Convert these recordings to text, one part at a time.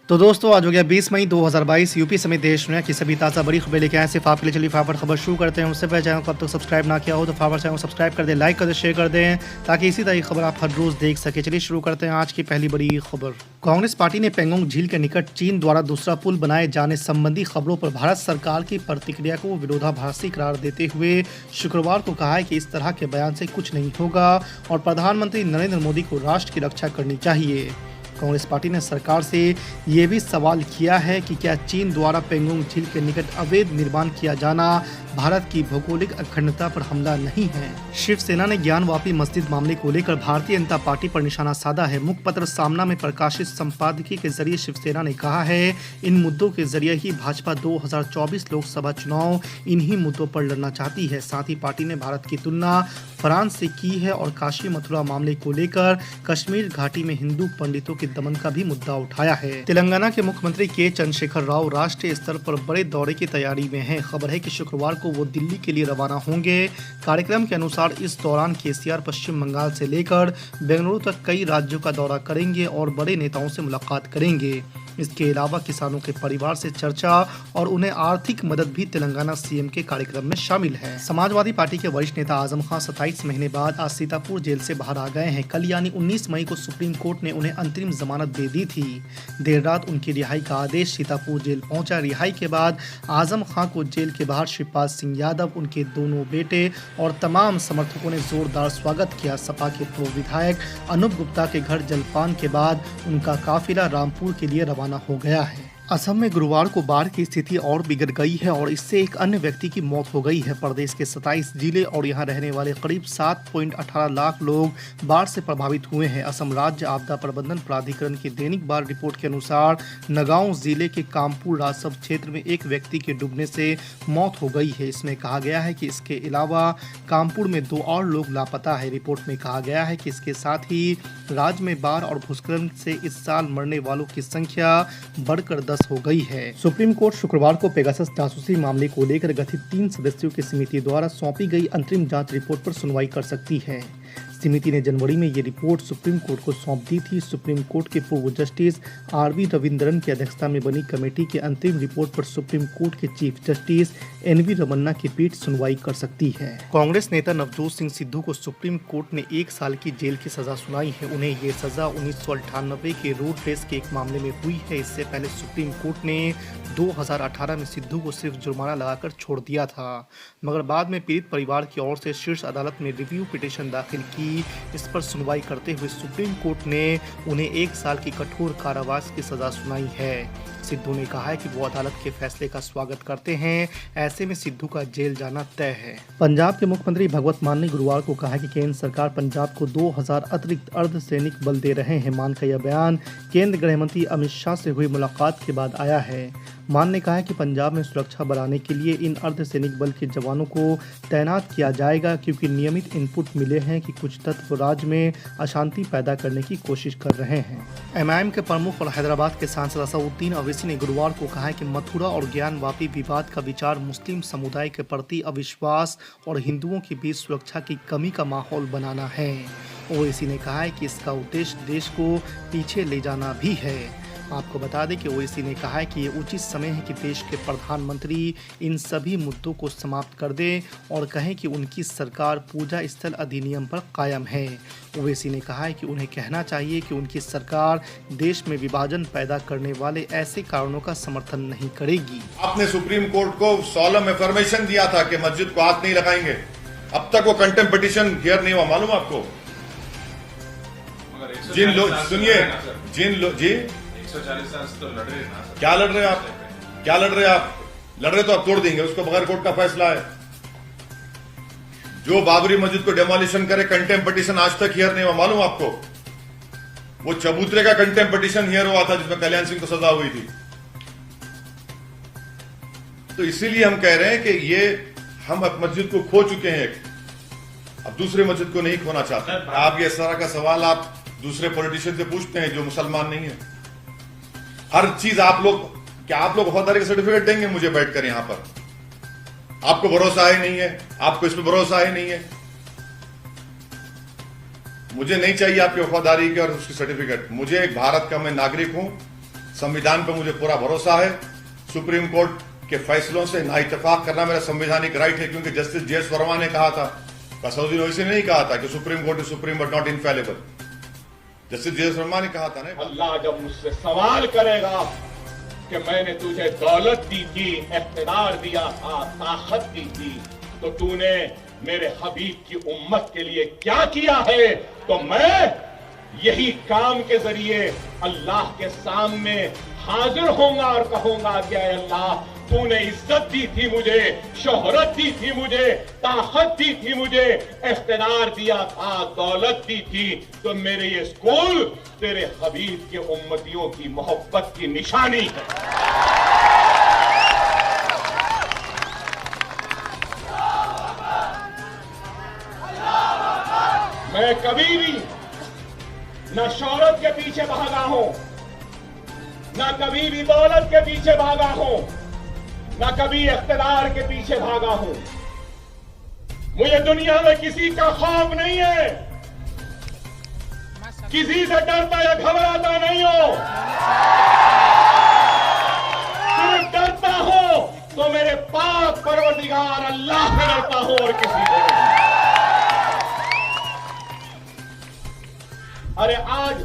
तो दोस्तों आज हो गया 20 मई 2022। यूपी समेत देश दुनिया की सभी ताज़ा बड़ी खबरें लेके आए सिर्फ आपके लिए। चलिए फटाफट खबर शुरू करते हैं। उससे पहले चैनल को अब तक सब्सक्राइब ना किया हो तो फटाफट चैनल को सब्सक्राइब कर दें, लाइक कर दें, शेयर कर दें ताकि इसी तरह की खबर आप हर रोज़ देख सके। चलिए शुरू करते हैं आज की पहली बड़ी खबर। कांग्रेस पार्टी ने पेंगोंग झील के निकट चीन द्वारा दूसरा पुल बनाए जाने संबंधी खबरों पर भारत सरकार की प्रतिक्रिया को विरोधाभासी करार देते हुए शुक्रवार को कहा है कि इस तरह के बयान से कुछ नहीं होगा और प्रधानमंत्री नरेंद्र मोदी को राष्ट्र की रक्षा करनी चाहिए। कांग्रेस पार्टी ने सरकार से ये भी सवाल किया है कि क्या चीन द्वारा पेंगोंग झील के निकट अवैध निर्माण किया जाना भारत की भौगोलिक अखंडता पर हमला नहीं है। शिवसेना ने ज्ञानवापी मस्जिद मामले को लेकर भारतीय जनता पार्टी पर निशाना साधा है। मुखपत्र सामना में प्रकाशित संपादकीय के जरिए शिवसेना ने कहा है इन मुद्दों के जरिए ही भाजपा 2024 लोकसभा चुनाव इन्हीं मुद्दों पर लड़ना चाहती है। साथ ही पार्टी ने भारत की तुलना फ्रांस से की है और काशी मथुरा मामले को लेकर कश्मीर घाटी में हिंदू पंडितों के दमन का भी मुद्दा उठाया है। तेलंगाना के मुख्यमंत्री के चंद्रशेखर राव राष्ट्रीय स्तर पर बड़े दौरे की तैयारी में हैं। खबर है कि शुक्रवार को वो दिल्ली के लिए रवाना होंगे। कार्यक्रम के अनुसार इस दौरान केसीआर पश्चिम बंगाल से लेकर बेंगलुरु तक कई राज्यों का दौरा करेंगे और बड़े नेताओं से मुलाकात करेंगे। इसके अलावा किसानों के परिवार से चर्चा और उन्हें आर्थिक मदद भी तेलंगाना सीएम के कार्यक्रम में शामिल है। समाजवादी पार्टी के वरिष्ठ नेता आजम खान 27 महीने बाद आज सीतापुर जेल से बाहर आ गए हैं। कल यानी 19 मई को सुप्रीम कोर्ट ने उन्हें अंतरिम जमानत दे दी थी। देर रात उनकी रिहाई का आदेश सीतापुर जेल पहुंचा। रिहाई के बाद आजम खान को जेल के बाहर शिवपाल सिंह यादव, उनके दोनों बेटे और तमाम समर्थकों ने जोरदार स्वागत किया। सपा के पूर्व विधायक अनूप गुप्ता के घर जलपान के बाद उनका काफिला रामपुर के लिए रवाना हो गया है। असम में गुरुवार को बाढ़ की स्थिति और बिगड़ गई है और इससे एक अन्य व्यक्ति की मौत हो गई है। प्रदेश के 27 जिले और यहां रहने वाले करीब 7.18 लाख लोग बाढ़ से प्रभावित हुए हैं। असम राज्य आपदा प्रबंधन प्राधिकरण की दैनिक बाढ़ रिपोर्ट के अनुसार नगांव जिले के कामपुर राजसव क्षेत्र में एक व्यक्ति के डूबने से मौत हो गई है। इसमें कहा गया है कि इसके अलावा कामपुर में 2 और लोग लापता है। रिपोर्ट में कहा गया है कि इसके साथ ही राज्य में बाढ़ और भूस्खलन से इस साल मरने वालों की संख्या बढ़कर 10 हो गई है। सुप्रीम कोर्ट शुक्रवार को पेगासस जासूसी मामले को लेकर गठित 3 सदस्यों की समिति द्वारा सौंपी गई अंतरिम जांच रिपोर्ट पर सुनवाई कर सकती है। समिति ने जनवरी में ये रिपोर्ट सुप्रीम कोर्ट को सौंप दी थी। सुप्रीम कोर्ट के पूर्व जस्टिस आरवी रविंद्रन की अध्यक्षता में बनी कमेटी के अंतिम रिपोर्ट पर सुप्रीम कोर्ट के चीफ जस्टिस एनवी रमन्ना की पीठ सुनवाई कर सकती है। कांग्रेस नेता नवजोत सिंह सिद्धू को सुप्रीम कोर्ट ने 1 साल की जेल की सजा सुनाई है। उन्हें ये सजा 1998 के रोड रेस के एक मामले में हुई है। इससे पहले सुप्रीम कोर्ट ने 2018 में सिद्धू को सिर्फ जुर्माना लगाकर छोड़ दिया था, मगर बाद में पीड़ित परिवार की ओर से शीर्ष अदालत में रिव्यू पिटीशन दाखिल की। इस पर सुनवाई करते हुए सुप्रीम कोर्ट ने उन्हें 1 साल की कठोर कारावास की सजा सुनाई है। सिद्धू ने कहा है कि वो अदालत के फैसले का स्वागत करते हैं। ऐसे में सिद्धू का जेल जाना तय है। पंजाब के मुख्यमंत्री भगवंत मान ने गुरुवार को कहा कि केंद्र सरकार पंजाब को 2000 अतिरिक्त अर्धसैनिक बल दे रहे हैं। मान का यह बयान केंद्रीय गृह मंत्री अमित शाह से हुई मुलाकात के बाद आया है। मान ने कहा है कि पंजाब में सुरक्षा बढ़ाने के लिए इन अर्धसैनिक बल के जवानों को तैनात किया जाएगा, क्योंकि नियमित इनपुट मिले हैं कि कुछ तत्व राज्य में अशांति पैदा करने की कोशिश कर रहे हैं। एमआईएम के प्रमुख और हैदराबाद के सांसद असदुद्दीन ओवैसी ने गुरुवार को कहा है कि मथुरा और ज्ञानवापी विवाद का विचार मुस्लिम समुदाय के प्रति अविश्वास और हिंदुओं के बीच सुरक्षा की कमी का माहौल बनाना है। ओवैसी ने कहा है कि इसका उद्देश्य देश को पीछे ले जाना भी है। आपको बता दें कि ओवैसी ने कहा है कि ये उचित समय है कि देश के प्रधानमंत्री इन सभी मुद्दों को समाप्त कर दें और कहें कि उनकी सरकार पूजा स्थल अधिनियम पर कायम है। ओवैसी ने कहा है कि उन्हें कहना चाहिए कि उनकी सरकार देश में विभाजन पैदा करने वाले ऐसे कारणों का समर्थन नहीं करेगी। आपने सुप्रीम कोर्ट को सॉलम एफर्मेशन दिया था कि मस्जिद को हाथ नहीं लगाएंगे। अब तक वो कंटेम्प्ट पिटीशन हियर नहीं हुआ, मालूम आपको? जिन लोग सुनिए, जिन लोग जी 140 साल से तो लड़ रहे हैं ना। क्या लड़ रहे हैं आप? क्या लड़ रहे हैं आप? लड़ रहे तो आप तोड़ देंगे, उसको बगैर कोर्ट का फैसला है। जो बाबरी मस्जिद को डेमोलिशन करे, कंटेम्प्ट पिटीशन आज तक हियर नहीं हुआ, मालूम आपको? वो चबूतरे का कंटेम्प्ट पिटीशन हियर हुआ था जिसमें कल्याण सिंह को सजा हुई थी। तो इसीलिए हम कह रहे हैं कि ये हम अब मस्जिद को खो चुके हैं, अब दूसरे मस्जिद को नहीं खोना चाहते। आप ये इस तरह का सवाल आप दूसरे पॉलिटिशियन से पूछते हैं जो मुसलमान नहीं है। हर चीज आप लोग, क्या आप लोग वफादारी का सर्टिफिकेट देंगे मुझे बैठकर यहां पर? आपको भरोसा है नहीं है, आपको इस पर भरोसा है नहीं है। मुझे नहीं चाहिए आपकी वफादारी की और उसकी सर्टिफिकेट। मुझे एक भारत का मैं नागरिक हूं, संविधान पर मुझे पूरा भरोसा है। सुप्रीम कोर्ट के फैसलों से ना इत्तेफाक करना मेरा संवैधानिक राइट है, क्योंकि जस्टिस जे.एस. वर्मा ने कहा था, कसौदीन ओवैसी ने नहीं कहा था कि supreme court is supreme but not infallible. Justice JS. Verma ने कहा था ना। अल्लाह जब मुझसे सवाल करेगा कि मैंने तुझे दौलत दी थी, इख्तियार दिया था, ताकत दी थी, तो तूने मेरे हबीब की उम्मत के लिए क्या किया है, तो मैं यही काम के जरिए अल्लाह के सामने हाजिर होऊंगा और कहूंगा कि अल्लाह तूने इज्जत दी थी मुझे, शोहरत दी थी मुझे, ताकत दी थी मुझे, इख्तियार दिया था, दौलत दी थी, तो मेरे ये स्कूल तेरे हबीब के उम्मतियों की मोहब्बत की निशानी है। मैं कभी भी न शोहरत के पीछे भागा हूं, न कभी भी दौलत के पीछे भागा हूं, न कभी इख्तियार के पीछे भागा हूं। मुझे दुनिया में किसी का खौफ नहीं है, किसी से डरता या घबराता नहीं हो। सिर्फ डरता हो तो मेरे पाक परवरदिगार अल्लाह से डरता हूं और किसी से नहीं। अरे आज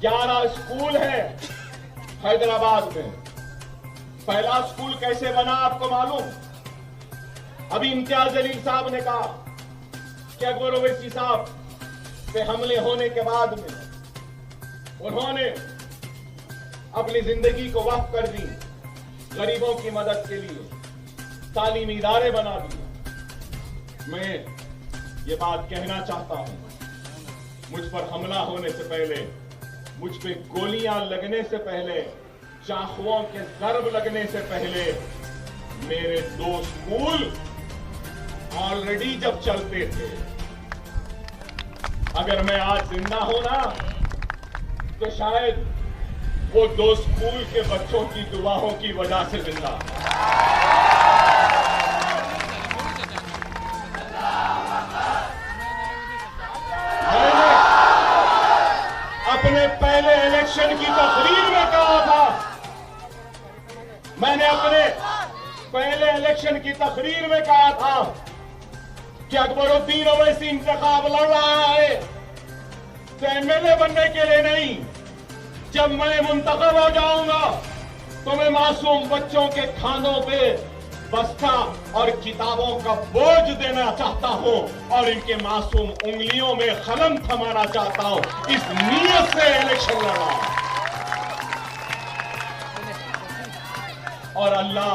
11 स्कूल है हैदराबाद में। पहला स्कूल कैसे बना आपको मालूम? अभी इम्तियाज जलील साहब ने कहा कि अकबर ओवैसी साहब पे हमले होने के बाद में उन्होंने अपनी जिंदगी को वक्फ कर दी गरीबों की मदद के लिए, तालीमी इदारे बना दिए। मैं ये बात कहना चाहता हूं, मुझ पर हमला होने से पहले, मुझ पे गोलियां लगने से पहले, चाकुओं के ज़र्ब लगने से पहले मेरे 2 स्कूल ऑलरेडी जब चलते थे। अगर मैं आज जिंदा होना तो शायद वो 2 स्कूल के बच्चों की दुआओं की वजह से जिंदा। अपने पहले इलेक्शन की तकरीर में कहा था, मैंने अपने पहले इलेक्शन की तकरीर में कहा था कि अकबरुद्दीन ओवैसी इंतखाब लड़ रहा है तो एमएलए बनने के लिए नहीं, जब मैं मुंतखब हो जाऊंगा तो मैं मासूम बच्चों के खानों पे बस्ता और किताबों का बोझ देना चाहता हूं और इनके मासूम उंगलियों में कलम थमाना चाहता हूं। इस नीयत से इलेक्शन लड़ा और अल्लाह